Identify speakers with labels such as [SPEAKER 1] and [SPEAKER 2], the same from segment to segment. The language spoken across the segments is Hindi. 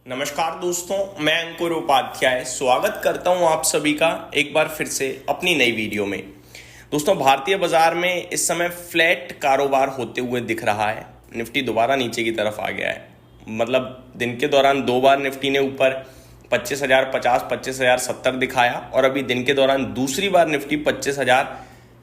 [SPEAKER 1] नमस्कार दोस्तों, मैं अंकुर उपाध्याय स्वागत करता हूं आप सभी का एक बार फिर से अपनी नई वीडियो में। दोस्तों, भारतीय बाजार में इस समय फ्लैट कारोबार होते हुए दिख रहा है। निफ्टी दोबारा नीचे की तरफ आ गया है। मतलब दिन के दौरान दो बार निफ्टी ने ऊपर 25,050 25,070 दिखाया और अभी दिन के दौरान दूसरी बार निफ्टी 25,000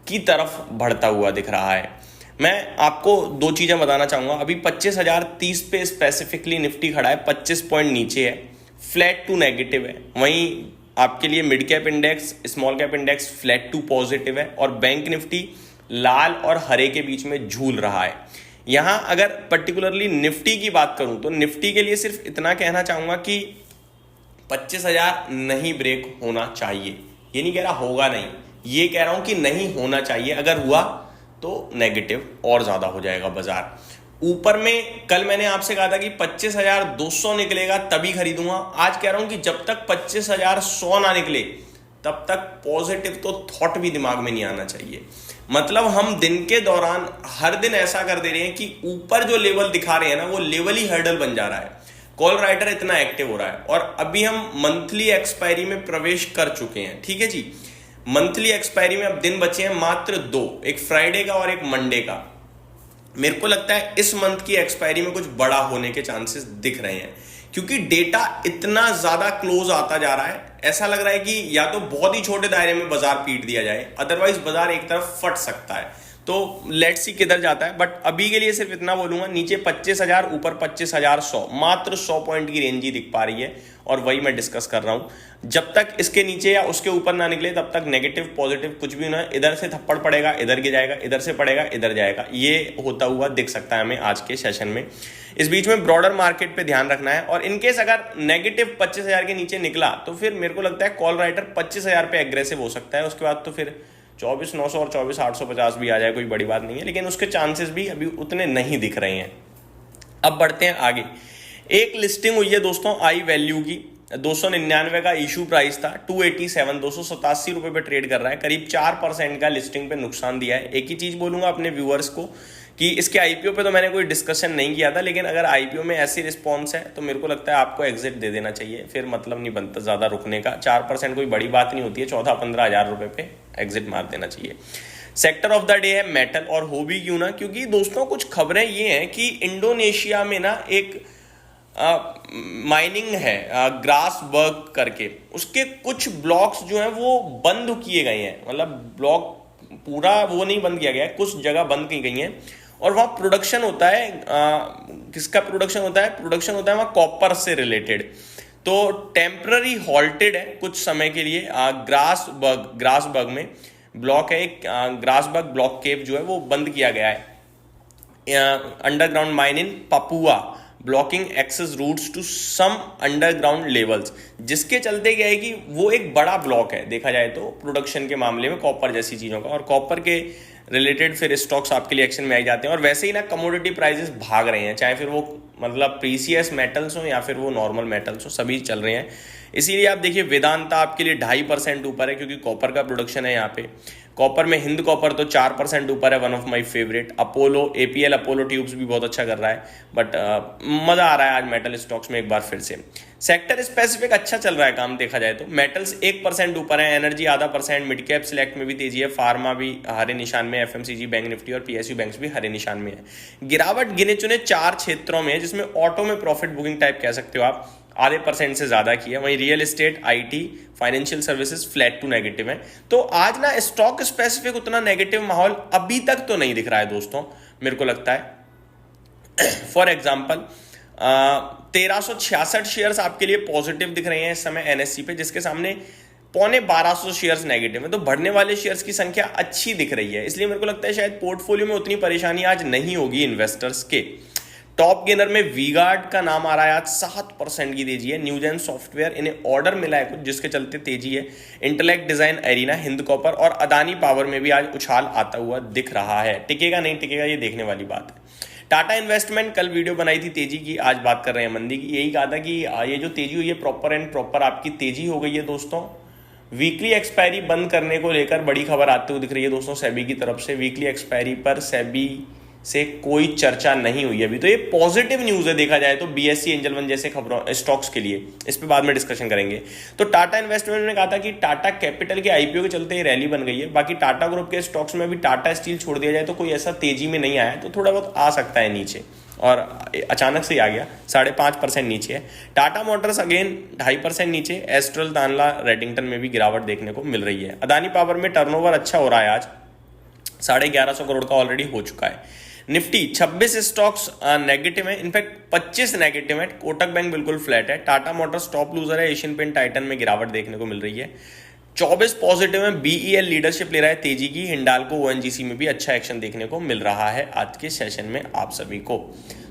[SPEAKER 1] की तरफ बढ़ता हुआ दिख रहा है। मैं आपको दो चीज़ें बताना चाहूँगा। अभी 25,030 पे स्पेसिफिकली निफ्टी खड़ा है, 25 पॉइंट नीचे है, फ्लैट टू नेगेटिव है। वहीं आपके लिए mid cap index, small cap index flat to positive है और बैंक निफ्टी लाल और हरे के बीच में झूल रहा है। यहाँ अगर पर्टिकुलरली निफ्टी की बात करूँ तो निफ्टी के लिए सिर्फ इतना कहना चाहूँगा कि 25,000 नहीं ब्रेक होना चाहिए। ये नहीं कह रहा होगा नहीं, ये कह रहा हूँ कि नहीं होना चाहिए। अगर हुआ तो नेगेटिव और ज़्यादा हो जाएगा बाजार। ऊपर में कल मैंने आपसे कहा था कि 25,200 निकलेगा तभी खरीदूंगा। आज कह रहा हूं कि जब तक 25,100 ना निकले तब तक पॉजिटिव तो थॉट भी दिमाग में नहीं आना चाहिए। मतलब हम दिन के दौरान हर दिन ऐसा कर दे रहे हैं कि ऊपर जो लेवल दिखा रहे हैं ना, वो लेवल ही हर्डल बन जा रहा है। कॉल राइटर इतना एक्टिव हो रहा है और अभी हम मंथली एक्सपायरी में प्रवेश कर चुके हैं। ठीक है जी, मंथली एक्सपायरी में अब दिन बचे हैं मात्र दो, एक फ्राइडे का और एक मंडे का। मेरे को लगता है इस मंथ की एक्सपायरी में कुछ बड़ा होने के चांसेस दिख रहे हैं, क्योंकि डेटा इतना ज्यादा क्लोज आता जा रहा है। ऐसा लग रहा है कि या तो बहुत ही छोटे दायरे में बाजार पीट दिया जाए, अदरवाइज बाजार एक तरफ फट सकता है। तो लेट्स सी किधर जाता है। बट अभी के लिए सिर्फ इतना बोलूंगा, नीचे 25,000, ऊपर 25,100, मात्र 100 पॉइंट की रेंज ही दिख पा रही है और वही मैं डिस्कस कर रहा हूं। जब तक इसके नीचे या उसके ऊपर ना निकले तब तक नेगेटिव पॉजिटिव कुछ भी ना, इधर से थप्पड़ पड़ेगा इधर गिर जाएगा, इधर से पड़ेगा इधर जाएगा, ये होता हुआ दिख सकता है हमें आज के सेशन में। इस बीच में ब्रॉडर मार्केट पे ध्यान रखना है और इनकेस अगर नेगेटिव 25,000 के नीचे निकला तो फिर मेरे को लगता है कॉल राइटर 25,000 पे एग्रेसिव हो सकता है। उसके बाद तो फिर 24,900 और 24,850 भी आ जाए, कोई बड़ी बात नहीं है, लेकिन उसके चांसेस भी अभी उतने नहीं दिख रहे हैं। अब बढ़ते हैं आगे। एक लिस्टिंग हुई है दोस्तों आई वैल्यू की, 299 का इशू प्राइस था, 287 287 रुपए पे ट्रेड कर रहा है, करीब 4% का लिस्टिंग पे नुकसान दिया है। एक ही चीज बोलूंगा अपने व्यूअर्स को कि इसके आईपीओ पे तो मैंने कोई डिस्कशन नहीं किया था, लेकिन अगर आईपीओ में ऐसी रिस्पॉन्स है तो मेरे को लगता है आपको एग्जिट दे देना चाहिए। फिर मतलब नहीं बनता ज़्यादा रुकने का। 4% कोई बड़ी बात नहीं होती है, 14-15 हज़ार रुपये पे एग्जिट मार देना चाहिए। सेक्टर ऑफ द डे है मेटल, और हो भी क्यों ना, क्योंकि दोस्तों कुछ खबरें ये हैं कि इंडोनेशिया में ना एक माइनिंग है ग्रासबर्ग करके, उसके कुछ ब्लॉक्स जो हैं वो बंद किए गए हैं। मतलब ब्लॉक पूरा वो नहीं बंद किया गया है, कुछ जगह बंद की गई हैं और वहाँ प्रोडक्शन होता है। किसका प्रोडक्शन होता है? प्रोडक्शन होता है वहाँ कॉपर से रिलेटेड। तो टेम्पररी हॉल्टेड है कुछ समय के लिए। ग्रासबर्ग में ब्लॉक है एक, ग्रासबर्ग ब्लॉक केव जो है वो बंद किया गया है। Underground mine in Papua blocking access routes to some underground levels, जिसके चलते क्या है कि वो एक बड़ा ब्लॉक है देखा जाए तो प्रोडक्शन के मामले में कॉपर जैसी चीज़ों का, और कॉपर के रिलेटेड फिर स्टॉक्स आपके लिए एक्शन में आ जाते हैं। और वैसे ही ना कमोडिटी प्राइसेस भाग रहे हैं, चाहे फिर वो मतलब प्रीसियस मेटल्स हो या फिर वो नॉर्मल मेटल्स हो, सभी चल रहे हैं। इसीलिए आप देखिए वेदांता आपके लिए 2.5% ऊपर है, क्योंकि कॉपर का प्रोडक्शन है यहाँ पे। कॉपर में हिंद कॉपर तो 4% ऊपर है, one of my favourite. Apollo APL Apollo tubes भी बहुत अच्छा कर रहा है। बट मजा आ रहा है आज मेटल स्टॉक्स में एक बार फिर से। सेक्टर स्पेसिफिक अच्छा चल रहा है काम देखा जाए तो। मेटल्स 1% ऊपर है, एनर्जी 0.5%, मिड कैप सिलेक्ट में भी तेजी है, फार्मा भी हरे निशान में, एफएमसीजी, बैंक निफ्टी और पीएसयू बैंक्स भी हरे निशान में है। गिरावट गिने चुने 4 क्षेत्रों में है, जिसमें ऑटो में प्रॉफिट बुकिंग टाइप कह सकते हो आप, 0.5% से ज्यादा की है। वहीं real estate, IT, financial services flat to negative है। तो आज ना स्टॉक स्पेसिफिक उतना नेगेटिव माहौल अभी तक तो नहीं दिख रहा है दोस्तों, मेरे को लगता है। फॉर एग्जाम्पल 1366 शेयर्स आपके लिए पॉजिटिव दिख रहे हैं इस समय एनएससी पे, जिसके सामने 1250 शेयर्स नेगेटिव है। तो बढ़ने वाले शेयर्स की संख्या अच्छी दिख रही है, इसलिए मेरे को लगता है शायद पोर्टफोलियो में उतनी परेशानी आज नहीं होगी इन्वेस्टर्स के। टॉप गेनर में वीगार्ड का नाम आ रहा है, आज 7% की तेजी है। न्यूजेन सॉफ्टवेयर, इन्हें ऑर्डर मिला है कुछ जिसके चलते तेजी है। Intellect design, arena, Hind copper और अदानी पावर में भी आज उछाल आता हुआ दिख रहा है। टिकेगा नहीं टिकेगा ये देखने वाली बात है। टाटा इन्वेस्टमेंट, कल वीडियो बनाई थी तेजी की, आज बात कर रहे हैं मंदी की। यही कहा था कि ये जो तेजी हुई है प्रॉपर एंड प्रॉपर आपकी तेजी हो गई है दोस्तों। वीकली एक्सपायरी बंद करने को लेकर बड़ी खबर आते हुए दिख रही है दोस्तों सेबी की तरफ से। वीकली एक्सपायरी पर सेबी से कोई चर्चा नहीं हुई अभी। तो ये पॉजिटिव न्यूज़ है देखा जाए तो बीएससी एंजल वन जैसे खबरों स्टॉक्स के लिए। इस पे बाद में डिस्कशन करेंगे। तो टाटा इन्वेस्टमेंट ने कहा था कि टाटा कैपिटल के आईपीओ के चलते रैली बन गई है। बाकी टाटा ग्रुप के स्टॉक्स में अभी टाटा स्टील छोड़ दिया जाए तो कोई ऐसा तेजी में नहीं आया, तो थोड़ा बहुत आ सकता है नीचे, और अचानक से ही आ गया, 5.5% नीचे है। टाटा मोटर्स अगेन 2.5% नीचे। एस्ट्रल, तानला, रेडिंगटन में भी गिरावट देखने को मिल रही है। अदानी पावर में टर्नओवर अच्छा हो रहा है, आज 1150 करोड़ का ऑलरेडी हो चुका है। निफ्टी 26 स्टॉक्स नेगेटिव है, इनफैक्ट 25 नेगेटिव है। कोटक बैंक बिल्कुल फ्लैट है। टाटा मोटर्स टॉप लूजर है। एशियन पेंट, टाइटन में गिरावट देखने को मिल रही है। 24 पॉजिटिव है। बीईएल लीडरशिप ले रहा है तेजी की। हिंडाल्को, ओएनजीसी में भी अच्छा एक्शन देखने को मिल रहा है आज के सेशन में आप सभी को।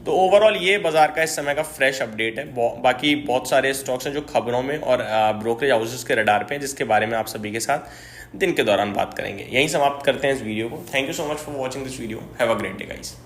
[SPEAKER 1] तो ओवरऑल ये बाजार का इस समय का फ्रेश अपडेट है। बाकी बहुत सारे स्टॉक्स हैं जो खबरों में और ब्रोकरेज हाउसेस के रडार पे हैं, जिसके बारे में आप सभी के साथ दिन के दौरान बात करेंगे। यहीं समाप्त करते हैं इस वीडियो को। Thank you so much for watching this video. Have a great day guys.